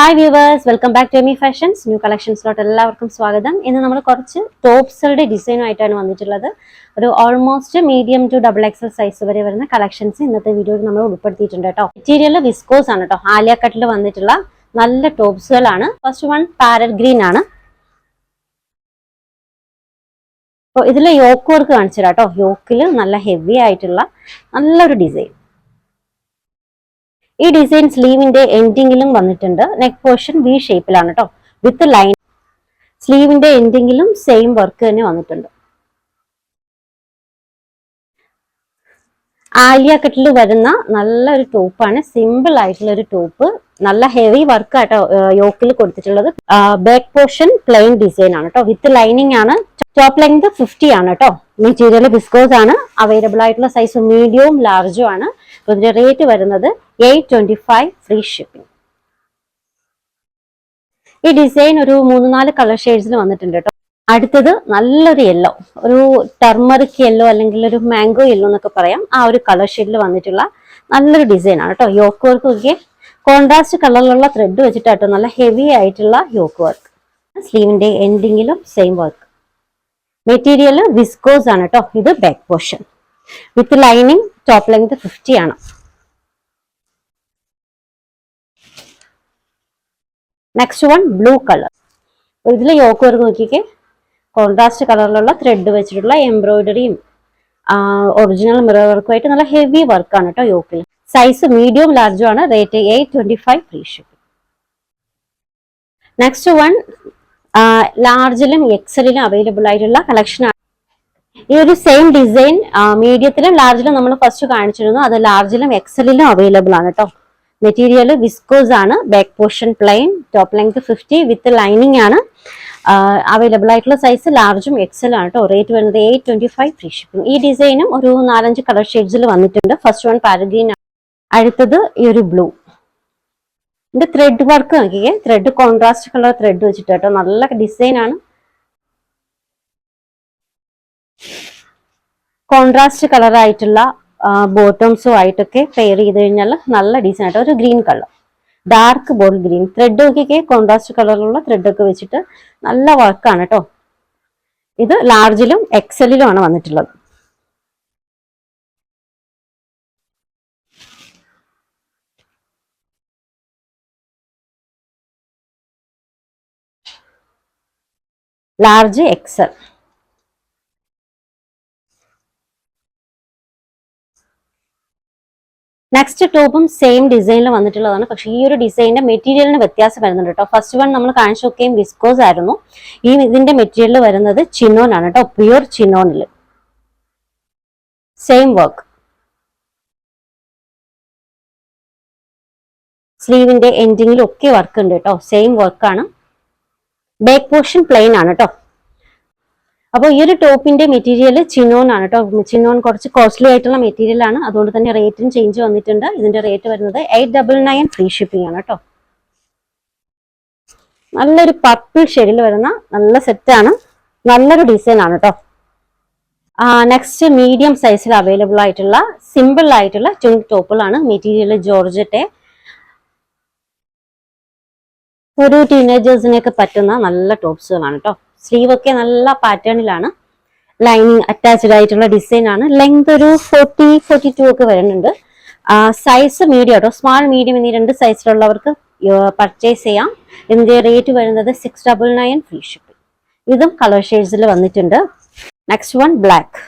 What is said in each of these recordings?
Hi viewers, welcome back to Emi fashions. New കളക്ഷൻസിലോട്ട് എല്ലാവർക്കും സ്വാഗതം. ഇന്ന് നമ്മൾ കുറച്ച് ടോപ്സുകളുടെ ഡിസൈനുമായിട്ടാണ് വന്നിട്ടുള്ളത്. ഒരു almost medium to double XL size വരെ വരുന്ന കളക്ഷൻസ് ഇന്നത്തെ വീഡിയോയിൽ നമ്മൾ ഉൾപ്പെടുത്തിയിട്ടുണ്ട് കേട്ടോ. മെറ്റീരിയൽ വിസ്കോസ് ആണ് കേട്ടോ. ആലിയ കട്ടിൽ വന്നിട്ടുള്ള നല്ല ടോപ്സുകളാണ്. ഫസ്റ്റ് വൺ പാരറ്റ് ഗ്രീൻ ആണ്. അപ്പോൾ ഇതിൽ യോക്ക് വർക്ക് കാണിച്ചു കേട്ടോ. യോക്കിൽ നല്ല ഹെവി ആയിട്ടുള്ള നല്ലൊരു ഡിസൈൻ. ഈ ഡിസൈൻ സ്ലീവിന്റെ എൻഡിങ്ങിലും വന്നിട്ടുണ്ട്. നെക്ക് പോർഷൻ വി ഷേപ്പിലാണ് കേട്ടോ, വിത്ത് ലൈൻ. സ്ലീവിന്റെ എൻഡിങ്ങിലും സെയിം വർക്ക് തന്നെ വന്നിട്ടുണ്ട്. ആലിയ കട്ടിൽ വരുന്ന നല്ലൊരു ടോപ്പാണ്. സിമ്പിൾ ആയിട്ടുള്ള ഒരു ടോപ്പ്. നല്ല ഹെവി വർക്ക് ആട്ടോ യോക്കിൽ കൊടുത്തിട്ടുള്ളത്. ബാക്ക് പോർഷൻ പ്ലെയിൻ ഡിസൈൻ ആണ് കേട്ടോ, വിത്ത് ലൈനിങ് ആണ്. ടോപ്പ് ലെങ്ത് 50 ആണ് കേട്ടോ. മെറ്റീരിയൽ വിസ്കോസ് ആണ്. അവൈലബിൾ ആയിട്ടുള്ള സൈസ് മീഡിയവും ലാർജും ആണ്. ഇതിന്റെ റേറ്റ് വരുന്നത് 825 ഫ്രീ ഷിപ്പിംഗ്. ഈ ഡിസൈൻ ഒരു 3-4 കളർ ഷെയ്ഡ്സിൽ വന്നിട്ടുണ്ട് കേട്ടോ. അടുത്തത് നല്ലൊരു യെല്ലോ, ഒരു ടർമറിക് യെല്ലോ അല്ലെങ്കിൽ ഒരു മാംഗോ യെല്ലോ എന്നൊക്കെ പറയാം. ആ ഒരു കളർ ഷെയ്ഡിൽ വന്നിട്ടുള്ള നല്ലൊരു ഡിസൈൻ ആണ് കേട്ടോ. യോക്ക് വർക്ക് ഒക്കെ കോൺട്രാസ്റ്റ് കളറിലുള്ള ത്രെഡ് വെച്ചിട്ടാട്ടോ നല്ല ഹെവി ആയിട്ടുള്ള യോക്ക് വർക്ക്. സ്ലീവിന്റെ എൻഡിങ്ങിലും സെയിം വർക്ക്. മെറ്റീരിയൽ വിസ്കോസ് ആണ് കേട്ടോ. ഇത് back portion with lining. Top length 50 ആണ്. Next one blue colour. ഇതിൽ യോക്ക് വർക്ക് നോക്കിക്കേ, കോൺട്രാസ്റ്റ് കളറിലുള്ള ത്രെഡ് വെച്ചിട്ടുള്ള എംബ്രോയിഡറിയും ഒറിജിനൽ മിറർ വർക്കുമായിട്ട് നല്ല ഹെവി വർക്കാണ് കേട്ടോ യോക്കിൽ. സൈസ് മീഡിയം ലാർജും ആണ്. Rate 825 free shipping. Next one ലാർജിലും എക്സലിലും അവൈലബിൾ ആയിട്ടുള്ള കളക്ഷൻ ആണ്. ഈ ഒരു സെയിം ഡിസൈൻ മീഡിയത്തിലും ലാർജിലും നമ്മൾ ഫസ്റ്റ് കാണിച്ചിരുന്നു. അത് ലാർജിലും എക്സലിലും അവൈലബിൾ ആണ് കേട്ടോ. മെറ്റീരിയൽ വിസ്കോസ് ആണ്. Back portion plain. Top length 50 with lining ആണ്. അവൈലബിൾ ആയിട്ടുള്ള സൈസ് ലാർജും എക്സലും ആണ് കേട്ടോ. റേറ്റ് വരുന്നത് 825 ഫ്രീ ഷിപ്പിംഗ്. ഈ ഡിസൈനും ഒരു 4-5 കളർ ഷെയ്ഡ്സിൽ വന്നിട്ടുണ്ട്. ഫസ്റ്റ് വൺ പാരറ്റ് ഗ്രീൻ ആണ്. അടുത്തത് ഈ ഒരു ബ്ലൂ. ഇത് ത്രെഡ് വർക്ക് നോക്കിയേ, ത്രെഡ് കോൺട്രാസ്റ്റ് കളർ ത്രെഡ് വെച്ചിട്ട് കേട്ടോ. നല്ല ഡിസൈൻ ആണ്. കോൺട്രാസ്റ്റ് കളർ ആയിട്ടുള്ള ബോട്ടംസും ആയിട്ടൊക്കെ പെയർ ചെയ്ത് കഴിഞ്ഞാൽ നല്ല ഡിസൈൻ ആയിട്ട് ഒരു green colour, dark ball green. Thread ഒക്കെ കോൺട്രാസ്റ്റ് കളറിലുള്ള ത്രെഡ് ഒക്കെ വെച്ചിട്ട് നല്ല വർക്കാണ് കേട്ടോ. ഇത് ലാർജിലും എക്സലിലും ആണ് വന്നിട്ടുള്ളത്. Large XL. നെക്സ്റ്റ് ടോപ്പും സെയിം ഡിസൈനിൽ വന്നിട്ടുള്ളതാണ്. പക്ഷേ ഈ ഒരു ഡിസൈനിന്റെ മെറ്റീരിയലിന് വ്യത്യാസം വരുന്നുണ്ട് കേട്ടോ. ഫസ്റ്റ് വൺ നമ്മൾ കാണിച്ചൊക്കെയും വിസ്കോസ് ആയിരുന്നു. ഇതിന്റെ മെറ്റീരിയൽ വരുന്നത് ചിനോൻ ആണ് കേട്ടോ. പ്യൂർ ചിനോണിൽ സെയിം വർക്ക്. സ്ലീവിന്റെ എൻഡിങ്ങിലും ഒക്കെ വർക്ക് ഉണ്ട് കേട്ടോ. സെയിം വർക്കാണ്. ബാക്ക് പോർഷൻ പ്ലെയിൻ ആണ് കേട്ടോ. അപ്പോൾ ഈ ഒരു ടോപ്പിന്റെ മെറ്റീരിയൽ ചിനോൻ ആണ് കേട്ടോ. ചിനോൻ കുറച്ച് കോസ്റ്റ്ലി ആയിട്ടുള്ള മെറ്റീരിയൽ ആണ്. അതുകൊണ്ട് തന്നെ റേറ്റും ചേഞ്ച് വന്നിട്ടുണ്ട്. ഇതിന്റെ റേറ്റ് വരുന്നത് 899 ഫ്രീ ഷിപ്പിംഗ് ആണ് കേട്ടോ. നല്ലൊരു പർപ്പിൾ ഷെയ്ഡിൽ വരുന്ന നല്ല സെറ്റ് ആണ്. നല്ലൊരു ഡിസൈൻ ആണ് കേട്ടോ. നെക്സ്റ്റ് മീഡിയം സൈസിൽ അവൈലബിൾ ആയിട്ടുള്ള സിമ്പിൾ ആയിട്ടുള്ള ട്വിൻ ടോപ്പുകളാണ്. Material georgette. ഒരു ടീനേജേഴ്സിനൊക്കെ പറ്റുന്ന നല്ല ടോപ്സുകളാണ് കേട്ടോ. സ്ലീവ് ഒക്കെ നല്ല പാറ്റേണിലാണ്. ലൈനിങ് അറ്റാച്ച്ഡ് ആയിട്ടുള്ള ഡിസൈൻ ആണ്. ലെങ്ത് ഒരു 40-42 ഒക്കെ വരുന്നുണ്ട്. സൈസ് മീഡിയം കേട്ടോ. സ്മാൾ മീഡിയം എന്നീ 2 സൈസിലുള്ളവർക്ക് പർച്ചേസ് ചെയ്യാം. ഇതിന്റെ റേറ്റ് വരുന്നത് 699 ഫ്രീ ഷിപ്പിംഗ്. ഇതും കളർ ഷെയ്ഡ്സിൽ വന്നിട്ടുണ്ട്. Next one black.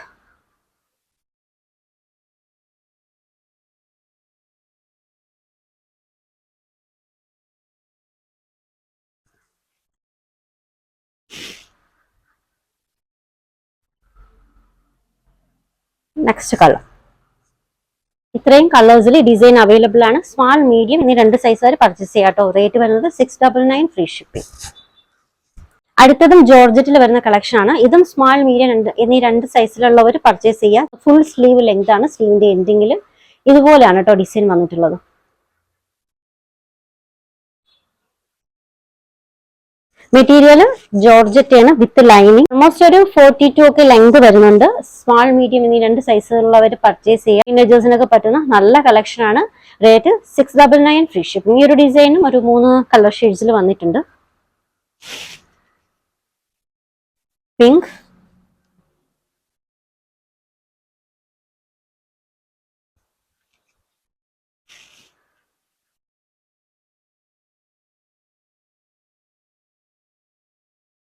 Next colour. ഇത്രയും കളേഴ്സിൽ ഡിസൈൻ അവൈലബിൾ ആണ്. സ്മാൾ മീഡിയം എന്നീ 2 സൈസ് വരെ പർച്ചേസ് ചെയ്യാം കേട്ടോ. റേറ്റ് വരുന്നത് 699 ഫ്രീ ഷിപ്പിംഗ്. അടുത്തതും ജോർജറ്റിൽ വരുന്ന കളക്ഷൻ ആണ്. ഇതും സ്മാൾ മീഡിയം എന്നീ 2 സൈസിലുള്ളവർ പർച്ചേസ് ചെയ്യാം. ഫുൾ സ്ലീവ് ലെങ്ത് ആണ്. സ്ലീവിന്റെ എൻഡിങ്ങിൽ ഇതുപോലെയാണ് കേട്ടോ ഡിസൈൻ വന്നിട്ടുള്ളത്. മെറ്റീരിയൽ ജോർജറ്റ് ആണ് വിത്ത് ലൈനിങ്. ഓൾമോസ്റ്റ് ഒരു 42 ഒക്കെ ലെങ്ത് വരുന്നുണ്ട്. സ്മാൾ മീഡിയം എന്നീ 2 സൈസുകളുള്ളവർ പർച്ചേസ് ചെയ്യാം. ടീനേജേഴ്സിനൊക്കെ പറ്റുന്ന നല്ല കളക്ഷൻ ആണ്. Rate 699 free shipping. ഈ ഒരു ഡിസൈനും ഒരു 3 കളർ ഷെയ്ഡ്സിൽ വന്നിട്ടുണ്ട്. പിങ്ക്,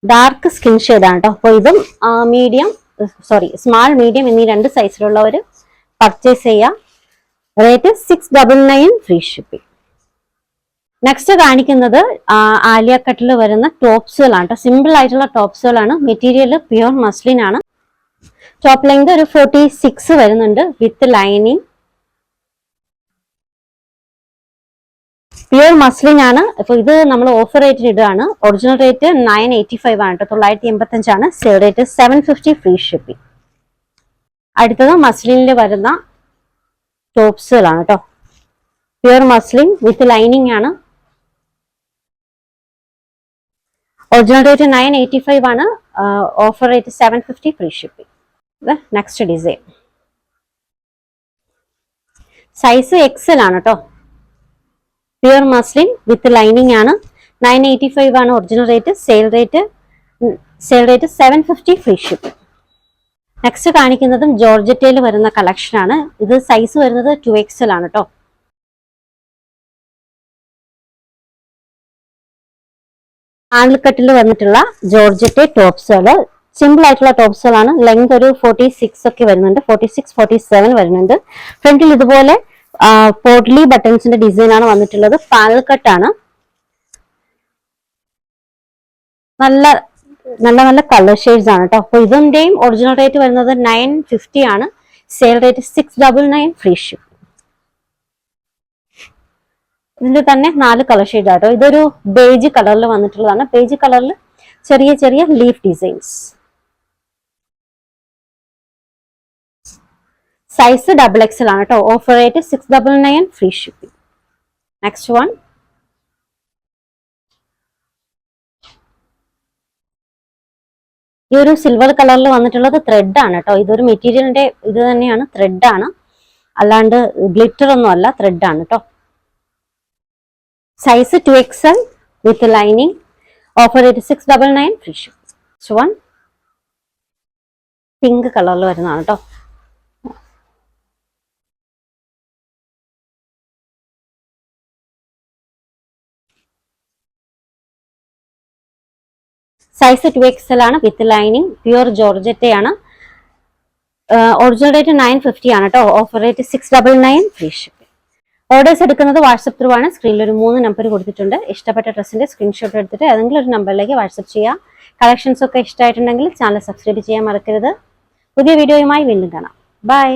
ഡാർക്ക് സ്കിൻ ഷെയ്ഡ് ആണ് കേട്ടോ. അപ്പോൾ ഇതും സ്മാൾ മീഡിയം എന്നീ 2 സൈസിലുള്ളവർ പർച്ചേസ് ചെയ്യാം. Rate 699 free shipping. നെക്സ്റ്റ് കാണിക്കുന്നത് ആലിയ കട്ടിൽ വരുന്ന ടോപ്സുകളാണ് കേട്ടോ. സിമ്പിൾ ആയിട്ടുള്ള ടോപ്സുകളാണ്. മെറ്റീരിയൽ പ്യുർ മസ്ലിൻ ആണ്. ടോപ്പ് ലെങ്ത് ഒരു 46 വരുന്നുണ്ട് വിത്ത് ലൈനിങ്. പ്യുർ മസ്ലിൻ ആണ്. അപ്പൊ ഇത് നമ്മൾ ഓഫർ റേറ്റിൽ ഇടുകയാണ്. ഒറിജിനൽ റേറ്റ് 985 ആണ് കേട്ടോ. 985 ആണ്. Sale rate 750 free shipping. അടുത്തത് മസ്ലിനിൽ വരുന്ന ടോപ്സുകളാണ് കേട്ടോ. പ്യുർ മസ്ലിൻ വിത്ത് ലൈനിങ് ആണ്. ഒറിജിനൽ റേറ്റ് 985 ആണ്. Offer rate 750 free shipping. Next design size Excel ആണ് കേട്ടോ. പ്യുർ മസ്ലിൻ വിത്ത് ലൈനിങ് ആണ്. 985 ആണ് original rate. Sale rate 750 free shipping. Next കാണിക്കുന്നതും ജോർജറ്റയിൽ വരുന്ന കളക്ഷൻ ആണ്. ഇത് സൈസ് വരുന്നത് 2XL ആണ് കേട്ടോ. ആൻഡ്കട്ടിൽ വന്നിട്ടുള്ള ജോർജറ്റ് ടോപ്സുകൾ സിമ്പിൾ ആയിട്ടുള്ള ടോപ്സുകളാണ്. ലെങ്ത് ഒരു 46 ഒക്കെ വരുന്നുണ്ട്. 46-47 വരുന്നുണ്ട്. ഫ്രണ്ടിൽ ഇതുപോലെ പോട്ട്ലി ബട്ടൺസിന്റെ ഡിസൈൻ ആണ് വന്നിട്ടുള്ളത്. പാനൽ കട്ടാണ്. നല്ല നല്ല കളർ ഷെയ്ഡ്സ് ആണ് കേട്ടോ. അപ്പൊ ഇതിന്റെയും ഒറിജിനൽ റേറ്റ് വരുന്നത് 950 ആണ്. Sale rate 699 free ship. ഇതിന്റെ തന്നെ 4 കളർ ഷെയ്ഡ് ആട്ടോ. ഇതൊരു ബേജ് കളറിൽ വന്നിട്ടുള്ളതാണ്. ബേജ് കളറിൽ ചെറിയ ചെറിയ ലീഫ് ഡിസൈൻസ്. സൈസ് XXL ആണ് കേട്ടോ. Offer rate 699 free shipping. Next one ഈ ഒരു സിൽവർ കളറിൽ വന്നിട്ടുള്ളത് ത്രെഡ് ആണ് കേട്ടോ. ഇതൊരു മെറ്റീരിയലിന്റെ ഇത് തന്നെയാണ്. ത്രെഡ് ആണ്, അല്ലാണ്ട് ഗ്ലിറ്റർ ഒന്നും അല്ല. ത്രെഡ് ആണ് കേട്ടോ. Size 2XL with lining. Offer rate 699 free shipping. Next one pink കളറിൽ വരുന്നതാണ് കേട്ടോ. സൈസ് 2XL ആണ് വിത്ത് ലൈനിങ്. പ്യുർ ജോർജറ്റ് ആണ്. ഒറിജിനൽ റേറ്റ് 950 ആണ് കേട്ടോ. Offer rate 699 free shipping. Orders എടുക്കുന്നത് വാട്സപ്പ് ത്രൂ ആണ്. സ്ക്രീനിൽ ഒരു 3 നമ്പർ കൊടുത്തിട്ടുണ്ട്. ഇഷ്ടപ്പെട്ട ഡ്രസ്സിന്റെ സ്ക്രീൻഷോട്ട് എടുത്തിട്ട് ഏതെങ്കിലും ഒരു നമ്പറിലേക്ക് വാട്സപ്പ് ചെയ്യാം. കളക്ഷൻസ് ഒക്കെ ഇഷ്ടമായിട്ടുണ്ടെങ്കിൽ ചാനൽ സബ്സ്ക്രൈബ് ചെയ്യാൻ മറക്കരുത്. പുതിയ വീഡിയോയുമായി വീണ്ടും കാണാം. ബൈ.